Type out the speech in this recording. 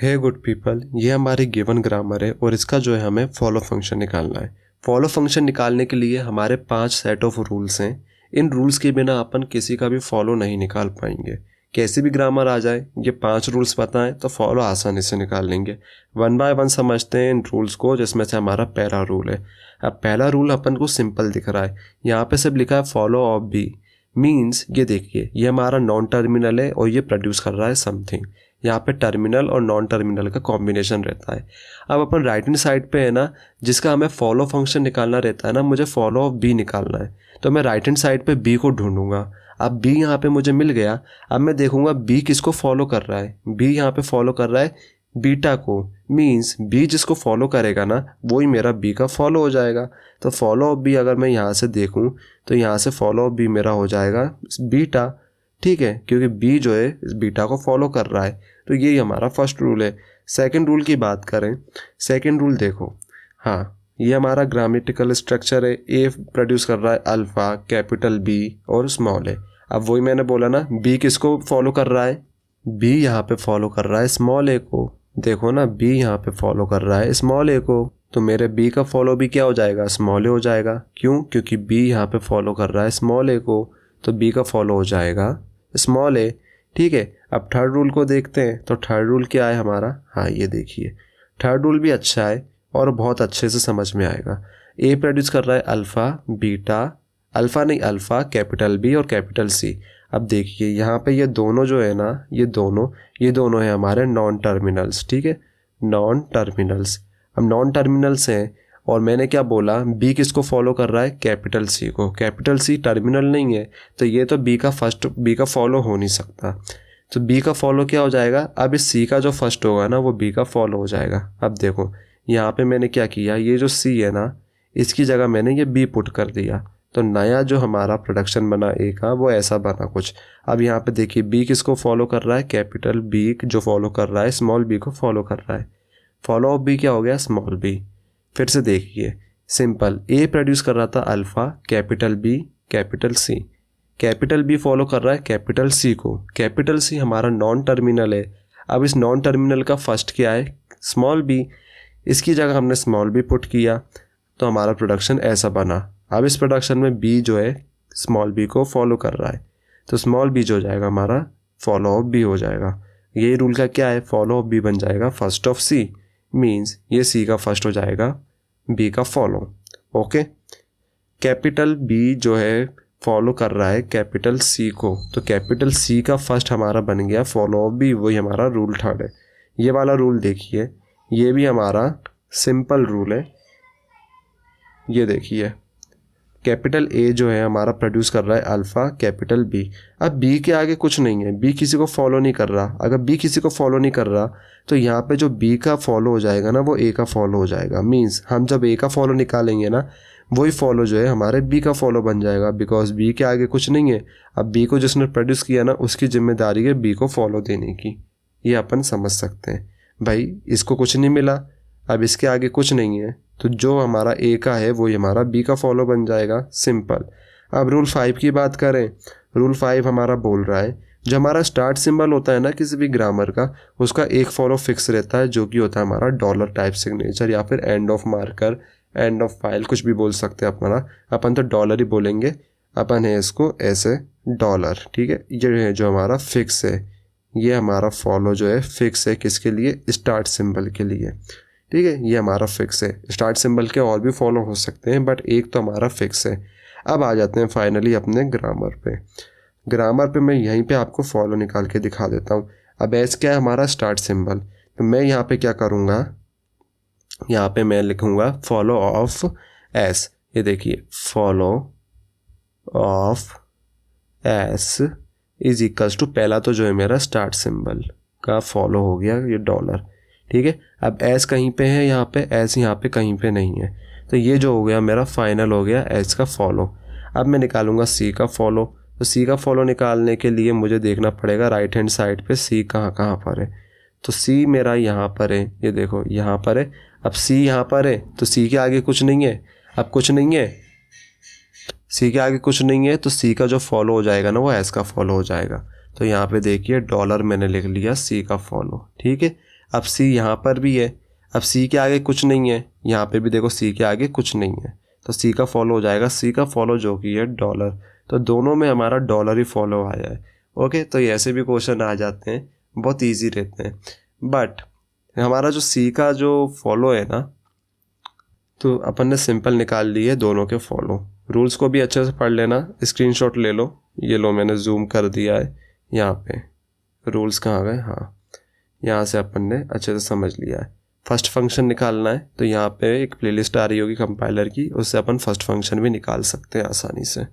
हे good people, ये हमारी given grammar है और इसका जो है हमें फॉलो फंक्शन निकालना है। फॉलो फंक्शन निकालने के लिए हमारे 5 सेट ऑफ रूल्स हैं। इन रूल्स के बिना अपन किसी का भी फॉलो नहीं निकाल पाएंगे। कैसी भी ग्रामर आ जाए, ये 5 रूल्स पता है तो फॉलो आसानी से निकाल लेंगे। 1 बाय 1 समझते हैं इन रूल्स को, जिसमें से हमारा पहला रूल है। अब पहला रूल अपन को सिंपल दिख रहा है, यहाँ पे सिर्फ लिखा है फॉलो ऑफ बी। मीन्स ये देखिए, ये हमारा नॉन टर्मिनल है और ये प्रोड्यूस कर रहा है समथिंग। यहाँ पे टर्मिनल और नॉन टर्मिनल का कॉम्बिनेशन रहता है। अब अपन राइट हैंड साइड पे है ना, जिसका हमें फॉलो फंक्शन निकालना रहता है ना, मुझे फॉलो ऑफ बी निकालना है, तो मैं राइट हैंड साइड पे बी को ढूंढूंगा। अब बी यहाँ पे मुझे मिल गया। अब मैं देखूंगा बी किसको फॉलो कर रहा है। बी यहाँ पे फॉलो कर रहा है बीटा को। मीन्स बी जिसको फॉलो करेगा ना, वही मेरा बी का फॉलो हो जाएगा। तो फॉलो ऑफ बी अगर मैं यहाँ से देखूँ तो यहाँ से फॉलो ऑफ बी मेरा हो जाएगा बीटा। ठीक है, क्योंकि बी जो है इस बीटा को फॉलो कर रहा है। तो यही हमारा फर्स्ट रूल है। सेकंड रूल की बात करें, सेकंड रूल देखो, हाँ ये हमारा ग्रामेटिकल स्ट्रक्चर है। ए प्रोड्यूस कर रहा है अल्फ़ा, कैपिटल बी और स्मॉल ए। अब वही मैंने बोला ना, बी किसको फॉलो कर रहा है, बी यहाँ पे फॉलो कर रहा है स्मॉल ए को। देखो ना, बी यहाँ पे फॉलो कर रहा है स्मॉल ए को, तो मेरे बी का फॉलो भी क्या हो जाएगा, स्मॉल ए हो जाएगा। क्यों? क्योंकि बी यहाँ पे फॉलो कर रहा है स्मॉल ए को, तो बी का फॉलो हो जाएगा स्मॉल ए। ठीक है, अब थर्ड रूल को देखते हैं। तो थर्ड रूल क्या है हमारा, हाँ ये देखिए, थर्ड रूल भी अच्छा है और बहुत अच्छे से समझ में आएगा। ए प्रोड्यूस कर रहा है अल्फ़ा, बीटा, अल्फ़ा नहीं अल्फ़ा, कैपिटल बी और कैपिटल सी। अब देखिए यहाँ पे ये दोनों जो है ना, ये दोनों है हमारे नॉन टर्मिनल्स। ठीक है, नॉन टर्मिनल्स। अब नॉन टर्मिनल्स हैं और मैंने क्या बोला, बी किसको फॉलो कर रहा है, कैपिटल सी को। कैपिटल सी टर्मिनल नहीं है, तो ये तो बी का फॉलो हो नहीं सकता। तो बी का फॉलो क्या हो जाएगा, अब इस सी का जो फर्स्ट होगा ना, वो बी का फॉलो हो जाएगा। अब देखो यहाँ पे मैंने क्या किया, ये जो सी है ना, इसकी जगह मैंने ये बी पुट कर दिया। तो नया जो हमारा प्रोडक्शन बना ए का, वो ऐसा बना कुछ। अब यहाँ पे देखिए, बी किसको फॉलो कर रहा है, कैपिटल बी जो फॉलो कर रहा है स्मॉल बी को फॉलो कर रहा है। फॉलो ऑफ बी क्या हो गया, स्मॉल बी। फिर से देखिए, सिंपल, ए प्रोड्यूस कर रहा था alpha, capital B, capital C. Capital B follow कर रहा है कैपिटल सी को। कैपिटल सी हमारा नॉन टर्मिनल है। अब इस नॉन टर्मिनल का फर्स्ट क्या है, स्मॉल बी। इसकी जगह हमने स्मॉल बी पुट किया, तो हमारा प्रोडक्शन ऐसा बना। अब इस प्रोडक्शन में बी जो है स्मॉल बी को फॉलो कर रहा है, तो स्मॉल बी जो हो जाएगा हमारा फॉलो ऑफ बी हो जाएगा। ये रूल का क्या है, फॉलो ऑफ बी बन जाएगा फर्स्ट ऑफ सी। मीन्स ये सी का फर्स्ट हो जाएगा बी का फॉलो। ओके, कैपिटल बी जो है फॉलो कर रहा है कैपिटल सी को, तो कैपिटल सी का फर्स्ट हमारा बन गया फॉलो ऑफ बी। वही हमारा रूल थर्ड है। ये वाला रूल देखिए, ये भी हमारा सिंपल रूल है। ये देखिए, कैपिटल ए जो है हमारा प्रोड्यूस कर रहा है अल्फ़ा, कैपिटल बी। अब बी के आगे कुछ नहीं है, बी किसी को फॉलो नहीं कर रहा। अगर बी किसी को फॉलो नहीं कर रहा, तो यहाँ पे जो बी का फॉलो हो जाएगा ना, वो ए का फॉलो हो जाएगा। मीन्स हम जब ए का फॉलो निकालेंगे ना, वही फॉलो जो है हमारे बी का फॉलो बन जाएगा, बिकॉज बी के आगे कुछ नहीं है। अब बी को जिसने प्रोड्यूस किया ना, उसकी जिम्मेदारी है बी को फॉलो देने की। ये अपन समझ सकते हैं। भाई इसको कुछ नहीं मिला, अब इसके आगे कुछ नहीं है, तो जो हमारा ए का है वो हमारा बी का फॉलो बन जाएगा। सिंपल। अब रूल 5 की बात करें, रूल 5 हमारा बोल रहा है, जो हमारा स्टार्ट सिंबल होता है ना किसी भी ग्रामर का, उसका एक फॉलो फिक्स रहता है, जो कि होता है हमारा डॉलर टाइप सिग्नेचर या फिर end of marker, end of file, कुछ भी बोल सकते हैं अपना। अपन तो डॉलर ही बोलेंगे, अपन है इसको ऐसे डॉलर। ठीक है, ये है जो हमारा फिक्स है, ये हमारा फॉलो जो है फिक्स है। किसके लिए, स्टार्ट सिंबल के लिए। ठीक है, ये हमारा फिक्स है। स्टार्ट सिंबल के और भी फॉलो हो सकते हैं, बट एक तो हमारा फिक्स है। अब आ जाते हैं फाइनली अपने ग्रामर पे। ग्रामर पे मैं यहीं पे आपको फॉलो निकाल के दिखा देता हूँ। अब एस क्या है हमारा, स्टार्ट सिंबल। तो मैं यहाँ पे क्या करूँगा, यहाँ पे मैं लिखूँगा फॉलो ऑफ एस। ये देखिए, follow of S is equals to, पहला तो जो है मेरा स्टार्ट सिंबल का फॉलो हो गया ये डॉलर। ठीक है, अब एस कहीं पे है, यहाँ पे एस यहाँ पे कहीं पे नहीं है, तो ये जो हो गया मेरा फाइनल हो गया एस का फॉलो। अब मैं निकालूंगा सी का फॉलो। तो सी का फॉलो निकालने के लिए मुझे देखना पड़ेगा राइट हैंड साइड पे सी कहाँ कहाँ पर है। तो सी मेरा यहाँ पर है, ये देखो यहाँ पर है। अब सी यहाँ पर है, तो सी के आगे कुछ नहीं है। अब कुछ नहीं है, सी के आगे कुछ नहीं है, तो सी का जो फॉलो हो जाएगा ना, वो एस का फॉलो हो जाएगा। तो यहाँ पे देखिए डॉलर मैंने लिख लिया सी का फॉलो। ठीक है, अब सी यहाँ पर भी है, अब सी के आगे कुछ नहीं है, यहाँ पे भी देखो सी के आगे कुछ नहीं है, तो सी का फॉलो हो जाएगा सी का फॉलो जो कि है डॉलर। तो दोनों में हमारा डॉलर ही फॉलो आया है। ओके, तो ये ऐसे भी क्वेश्चन आ जाते हैं, बहुत ईजी रहते हैं। बट हमारा जो सी का जो फॉलो है ना, तो अपन ने सिंपल निकाल लिए दोनों के फॉलो। रूल्स को भी अच्छे से पढ़ लेना, स्क्रीनशॉट ले लो, ये लो मैंने जूम कर दिया है यहाँ पे। रूल्स कहाँ गए, हाँ यहाँ से अपन ने अच्छे से समझ लिया है। फर्स्ट फंक्शन निकालना है तो यहाँ पे एक प्लेलिस्ट आ रही होगी कंपाइलर की, उससे अपन फर्स्ट फंक्शन भी निकाल सकते हैं आसानी से।